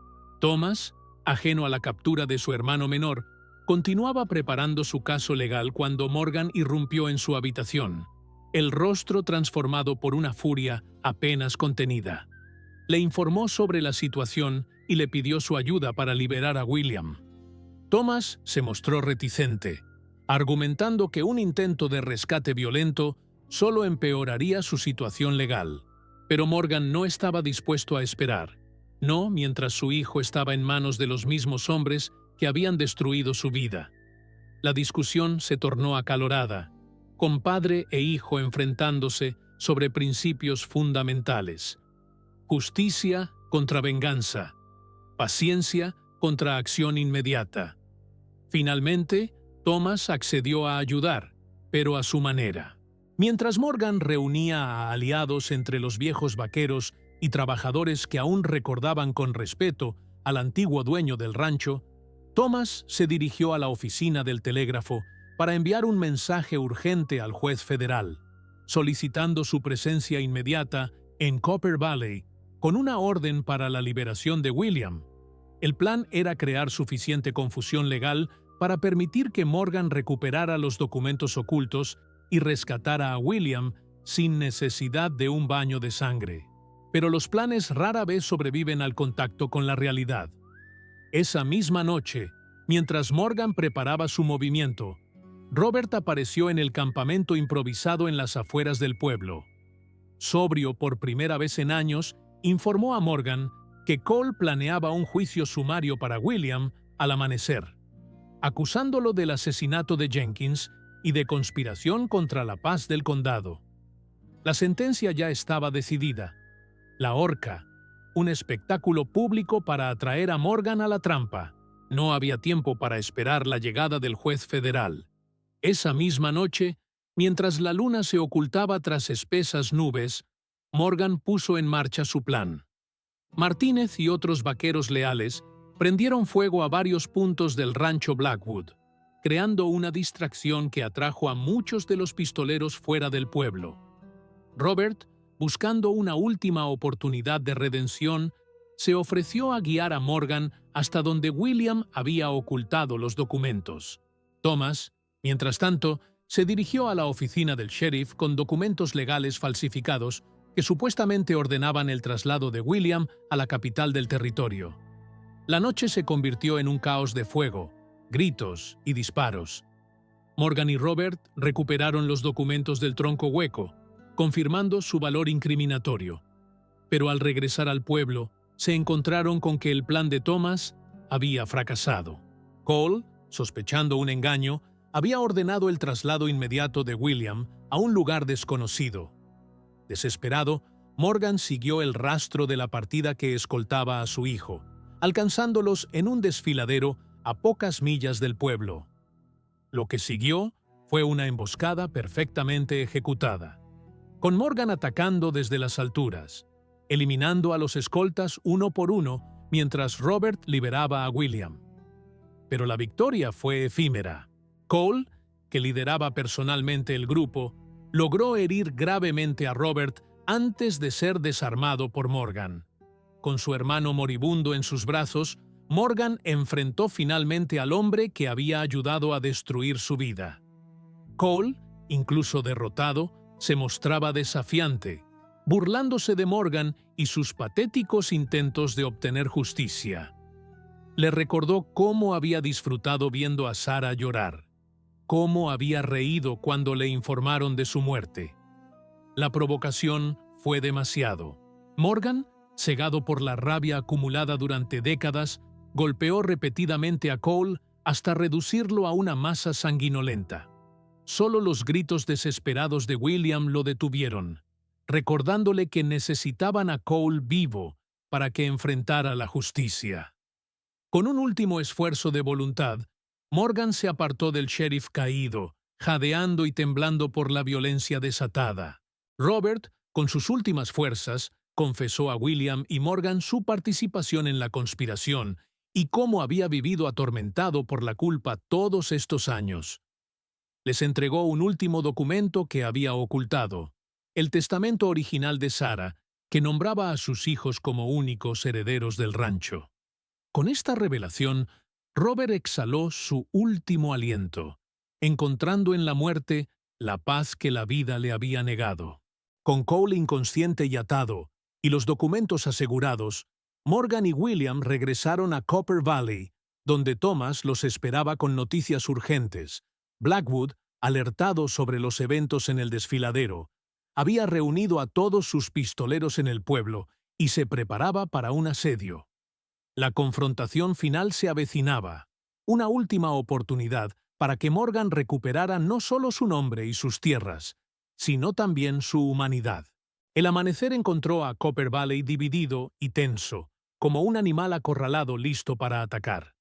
Thomas, ajeno a la captura de su hermano menor, continuaba preparando su caso legal cuando Morgan irrumpió en su habitación, el rostro transformado por una furia apenas contenida. Le informó sobre la situación y le pidió su ayuda para liberar a William. Thomas se mostró reticente, argumentando que un intento de rescate violento solo empeoraría su situación legal. Pero Morgan no estaba dispuesto a esperar, no mientras su hijo estaba en manos de los mismos hombres que habían destruido su vida. La discusión se tornó acalorada, con padre e hijo enfrentándose sobre principios fundamentales. Justicia contra venganza, paciencia contra acción inmediata. Finalmente, Thomas accedió a ayudar, pero a su manera. Mientras Morgan reunía a aliados entre los viejos vaqueros y trabajadores que aún recordaban con respeto al antiguo dueño del rancho, Thomas se dirigió a la oficina del telégrafo para enviar un mensaje urgente al juez federal, solicitando su presencia inmediata en Copper Valley con una orden para la liberación de William. El plan era crear suficiente confusión legal para permitir que Morgan recuperara los documentos ocultos y rescatara a William sin necesidad de un baño de sangre. Pero los planes rara vez sobreviven al contacto con la realidad. Esa misma noche, mientras Morgan preparaba su movimiento, Robert apareció en el campamento improvisado en las afueras del pueblo. Sobrio por primera vez en años, informó a Morgan que Cole planeaba un juicio sumario para William al amanecer, acusándolo del asesinato de Jenkins y de conspiración contra la paz del condado. La sentencia ya estaba decidida. La horca, un espectáculo público para atraer a Morgan a la trampa. No había tiempo para esperar la llegada del juez federal. Esa misma noche, mientras la luna se ocultaba tras espesas nubes, Morgan puso en marcha su plan. Martínez y otros vaqueros leales prendieron fuego a varios puntos del rancho Blackwood, creando una distracción que atrajo a muchos de los pistoleros fuera del pueblo. Robert, buscando una última oportunidad de redención, se ofreció a guiar a Morgan hasta donde William había ocultado los documentos. Thomas, mientras tanto, se dirigió a la oficina del sheriff con documentos legales falsificados que supuestamente ordenaban el traslado de William a la capital del territorio. La noche se convirtió en un caos de fuego, gritos y disparos. Morgan y Robert recuperaron los documentos del tronco hueco, confirmando su valor incriminatorio. Pero al regresar al pueblo, se encontraron con que el plan de Thomas había fracasado. Cole, sospechando un engaño, había ordenado el traslado inmediato de William a un lugar desconocido. Desesperado, Morgan siguió el rastro de la partida que escoltaba a su hijo, alcanzándolos en un desfiladero a pocas millas del pueblo. Lo que siguió fue una emboscada perfectamente ejecutada, con Morgan atacando desde las alturas, eliminando a los escoltas uno por uno mientras Robert liberaba a William. Pero la victoria fue efímera. Cole, que lideraba personalmente el grupo, logró herir gravemente a Robert antes de ser desarmado por Morgan. Con su hermano moribundo en sus brazos, Morgan enfrentó finalmente al hombre que había ayudado a destruir su vida. Cole, incluso derrotado, se mostraba desafiante, burlándose de Morgan y sus patéticos intentos de obtener justicia. Le recordó cómo había disfrutado viendo a Sarah llorar, cómo había reído cuando le informaron de su muerte. La provocación fue demasiado. Morgan, cegado por la rabia acumulada durante décadas, golpeó repetidamente a Cole hasta reducirlo a una masa sanguinolenta. Solo los gritos desesperados de William lo detuvieron, recordándole que necesitaban a Cole vivo para que enfrentara la justicia. Con un último esfuerzo de voluntad, Morgan se apartó del sheriff caído, jadeando y temblando por la violencia desatada. Robert, con sus últimas fuerzas, confesó a William y Morgan su participación en la conspiración y cómo había vivido atormentado por la culpa todos estos años. Les entregó un último documento que había ocultado, el testamento original de Sarah, que nombraba a sus hijos como únicos herederos del rancho. Con esta revelación, Robert exhaló su último aliento, encontrando en la muerte la paz que la vida le había negado. Con Cole inconsciente y atado, y los documentos asegurados, Morgan y William regresaron a Copper Valley, donde Thomas los esperaba con noticias urgentes. Blackwood, alertado sobre los eventos en el desfiladero, había reunido a todos sus pistoleros en el pueblo y se preparaba para un asedio. La confrontación final se avecinaba, una última oportunidad para que Morgan recuperara no solo su nombre y sus tierras, sino también su humanidad. El amanecer encontró a Copper Valley dividido y tenso, como un animal acorralado listo para atacar.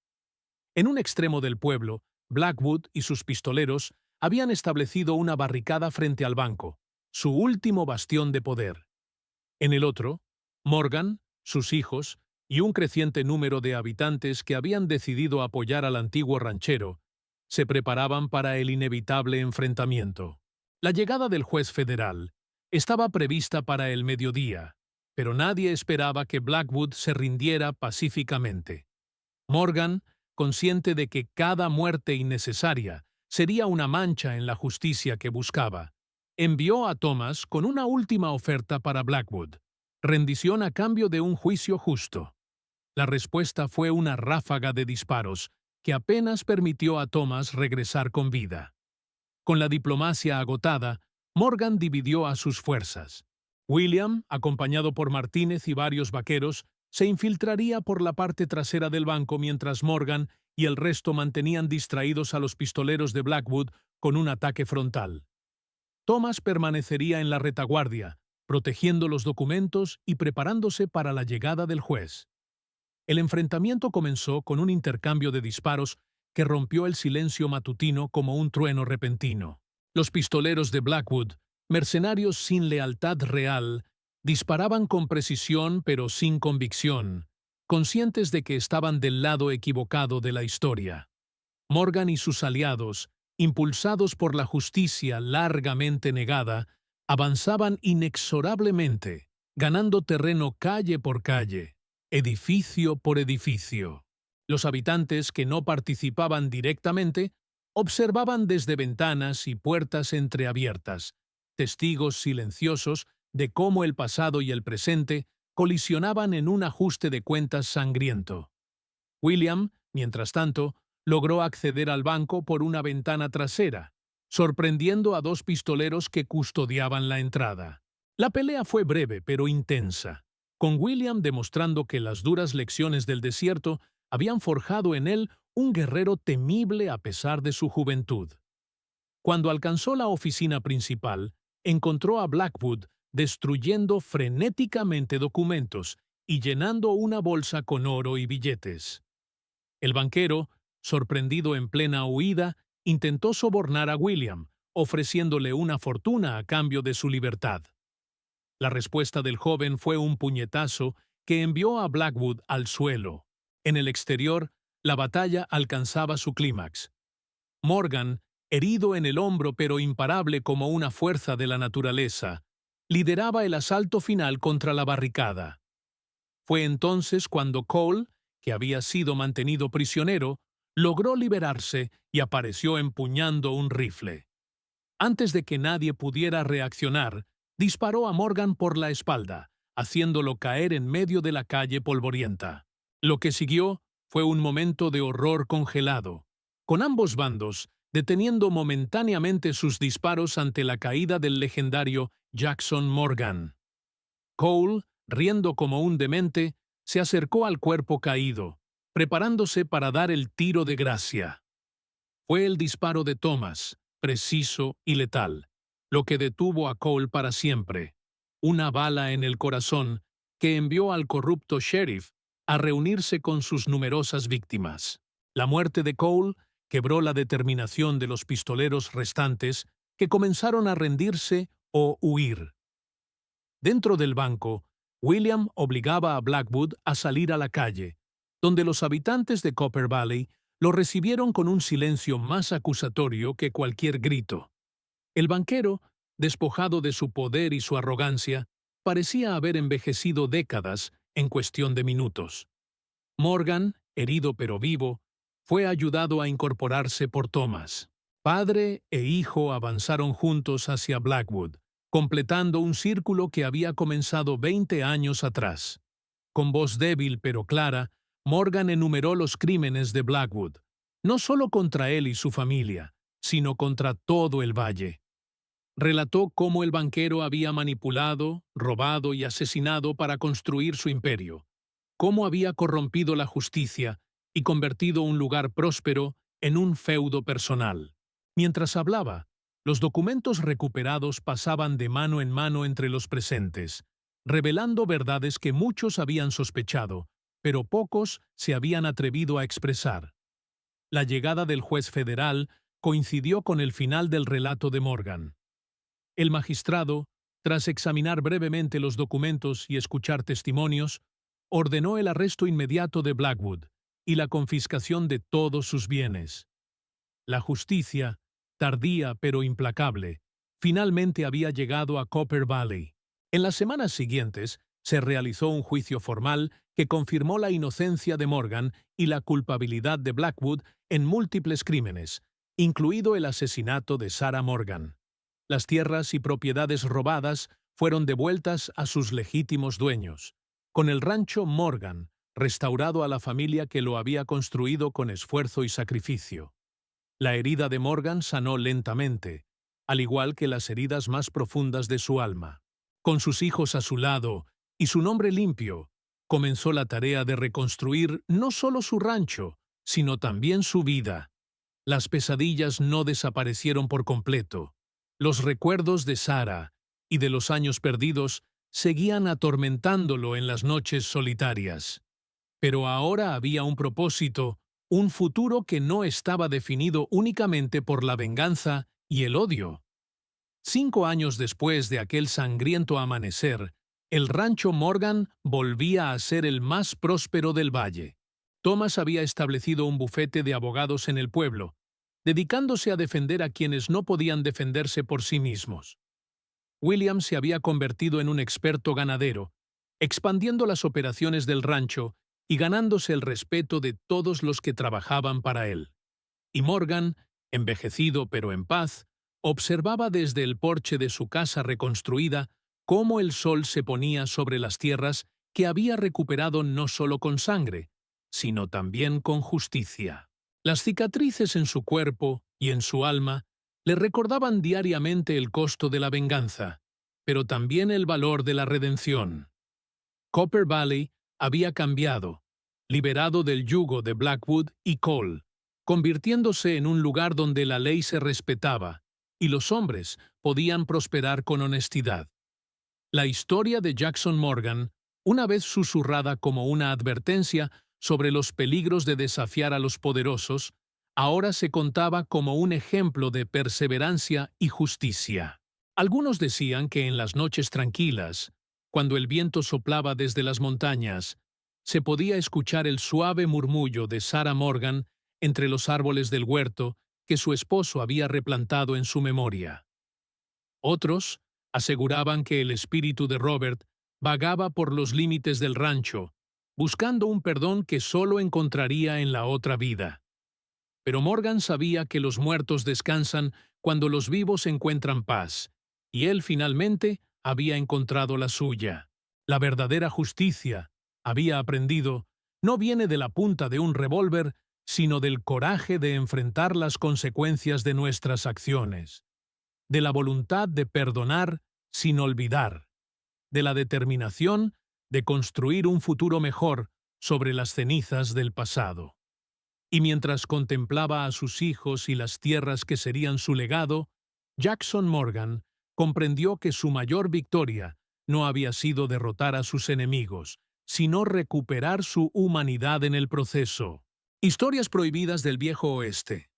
En un extremo del pueblo, Blackwood y sus pistoleros habían establecido una barricada frente al banco, su último bastión de poder. En el otro, Morgan, sus hijos y un creciente número de habitantes que habían decidido apoyar al antiguo ranchero, se preparaban para el inevitable enfrentamiento. La llegada del juez federal estaba prevista para el mediodía, pero nadie esperaba que Blackwood se rindiera pacíficamente. Morgan, consciente de que cada muerte innecesaria sería una mancha en la justicia que buscaba, envió a Thomas con una última oferta para Blackwood: rendición a cambio de un juicio justo. La respuesta fue una ráfaga de disparos que apenas permitió a Thomas regresar con vida. Con la diplomacia agotada, Morgan dividió a sus fuerzas. William, acompañado por Martínez y varios vaqueros, se infiltraría por la parte trasera del banco mientras Morgan y el resto mantenían distraídos a los pistoleros de Blackwood con un ataque frontal. Thomas permanecería en la retaguardia, protegiendo los documentos y preparándose para la llegada del juez. El enfrentamiento comenzó con un intercambio de disparos que rompió el silencio matutino como un trueno repentino. Los pistoleros de Blackwood, mercenarios sin lealtad real, disparaban con precisión pero sin convicción, conscientes de que estaban del lado equivocado de la historia. Morgan y sus aliados, impulsados por la justicia largamente negada, avanzaban inexorablemente, ganando terreno calle por calle, edificio por edificio. Los habitantes que no participaban directamente observaban desde ventanas y puertas entreabiertas, testigos silenciosos de cómo el pasado y el presente colisionaban en un ajuste de cuentas sangriento. William, mientras tanto, logró acceder al banco por una ventana trasera, sorprendiendo a dos pistoleros que custodiaban la entrada. La pelea fue breve pero intensa, con William demostrando que las duras lecciones del desierto habían forjado en él un guerrero temible a pesar de su juventud. Cuando alcanzó la oficina principal, encontró a Blackwood destruyendo frenéticamente documentos y llenando una bolsa con oro y billetes. El banquero, sorprendido en plena huida, intentó sobornar a William, ofreciéndole una fortuna a cambio de su libertad. La respuesta del joven fue un puñetazo que envió a Blackwood al suelo. En el exterior, la batalla alcanzaba su clímax. Morgan, herido en el hombro pero imparable como una fuerza de la naturaleza, lideraba el asalto final contra la barricada. Fue entonces cuando Cole, que había sido mantenido prisionero, logró liberarse y apareció empuñando un rifle. Antes de que nadie pudiera reaccionar, disparó a Morgan por la espalda, haciéndolo caer en medio de la calle polvorienta. Lo que siguió fue un momento de horror congelado, con ambos bandos deteniendo momentáneamente sus disparos ante la caída del legendario Jackson Morgan. Cole, riendo como un demente, se acercó al cuerpo caído, preparándose para dar el tiro de gracia. Fue el disparo de Thomas, preciso y letal, lo que detuvo a Cole para siempre. Una bala en el corazón que envió al corrupto sheriff a reunirse con sus numerosas víctimas. La muerte de Cole quebró la determinación de los pistoleros restantes, que comenzaron a rendirse o huir. Dentro del banco, William obligaba a Blackwood a salir a la calle, donde los habitantes de Copper Valley lo recibieron con un silencio más acusatorio que cualquier grito. El banquero, despojado de su poder y su arrogancia, parecía haber envejecido décadas en cuestión de minutos. Morgan, herido pero vivo, fue ayudado a incorporarse por Thomas. Padre e hijo avanzaron juntos hacia Blackwood, completando un círculo que había comenzado 20 años atrás. Con voz débil pero clara, Morgan enumeró los crímenes de Blackwood, no solo contra él y su familia, sino contra todo el valle. Relató cómo el banquero había manipulado, robado y asesinado para construir su imperio, cómo había corrompido la justicia y convertido un lugar próspero en un feudo personal. Mientras hablaba, los documentos recuperados pasaban de mano en mano entre los presentes, revelando verdades que muchos habían sospechado, pero pocos se habían atrevido a expresar. La llegada del juez federal coincidió con el final del relato de Morgan. El magistrado, tras examinar brevemente los documentos y escuchar testimonios, ordenó el arresto inmediato de Blackwood y la confiscación de todos sus bienes. La justicia, tardía pero implacable, finalmente había llegado a Copper Valley. En las semanas siguientes se realizó un juicio formal que confirmó la inocencia de Morgan y la culpabilidad de Blackwood en múltiples crímenes, incluido el asesinato de Sarah Morgan. Las tierras y propiedades robadas fueron devueltas a sus legítimos dueños, con el rancho Morgan restaurado a la familia que lo había construido con esfuerzo y sacrificio. La herida de Morgan sanó lentamente, al igual que las heridas más profundas de su alma. Con sus hijos a su lado y su nombre limpio, comenzó la tarea de reconstruir no solo su rancho, sino también su vida. Las pesadillas no desaparecieron por completo. Los recuerdos de Sarah y de los años perdidos seguían atormentándolo en las noches solitarias. Pero ahora había un propósito, un futuro que no estaba definido únicamente por la venganza y el odio. 5 años después de aquel sangriento amanecer, el rancho Morgan volvía a ser el más próspero del valle. Thomas había establecido un bufete de abogados en el pueblo, dedicándose a defender a quienes no podían defenderse por sí mismos. William se había convertido en un experto ganadero, expandiendo las operaciones del rancho y ganándose el respeto de todos los que trabajaban para él. Y Morgan, envejecido pero en paz, observaba desde el porche de su casa reconstruida cómo el sol se ponía sobre las tierras que había recuperado no solo con sangre, sino también con justicia. Las cicatrices en su cuerpo y en su alma le recordaban diariamente el costo de la venganza, pero también el valor de la redención. Copper Valley había cambiado, liberado del yugo de Blackwood y Cole, convirtiéndose en un lugar donde la ley se respetaba y los hombres podían prosperar con honestidad. La historia de Jackson Morgan, una vez susurrada como una advertencia sobre los peligros de desafiar a los poderosos, ahora se contaba como un ejemplo de perseverancia y justicia. Algunos decían que en las noches tranquilas, cuando el viento soplaba desde las montañas, se podía escuchar el suave murmullo de Sarah Morgan entre los árboles del huerto que su esposo había replantado en su memoria. Otros aseguraban que el espíritu de Robert vagaba por los límites del rancho, buscando un perdón que solo encontraría en la otra vida. Pero Morgan sabía que los muertos descansan cuando los vivos encuentran paz, y él finalmente había encontrado la suya. La verdadera justicia, había aprendido, no viene de la punta de un revólver, sino del coraje de enfrentar las consecuencias de nuestras acciones, de la voluntad de perdonar sin olvidar, de la determinación de construir un futuro mejor sobre las cenizas del pasado. Y mientras contemplaba a sus hijos y las tierras que serían su legado, Jackson Morgan comprendió que su mayor victoria no había sido derrotar a sus enemigos, sino recuperar su humanidad en el proceso. Historias prohibidas del Viejo Oeste.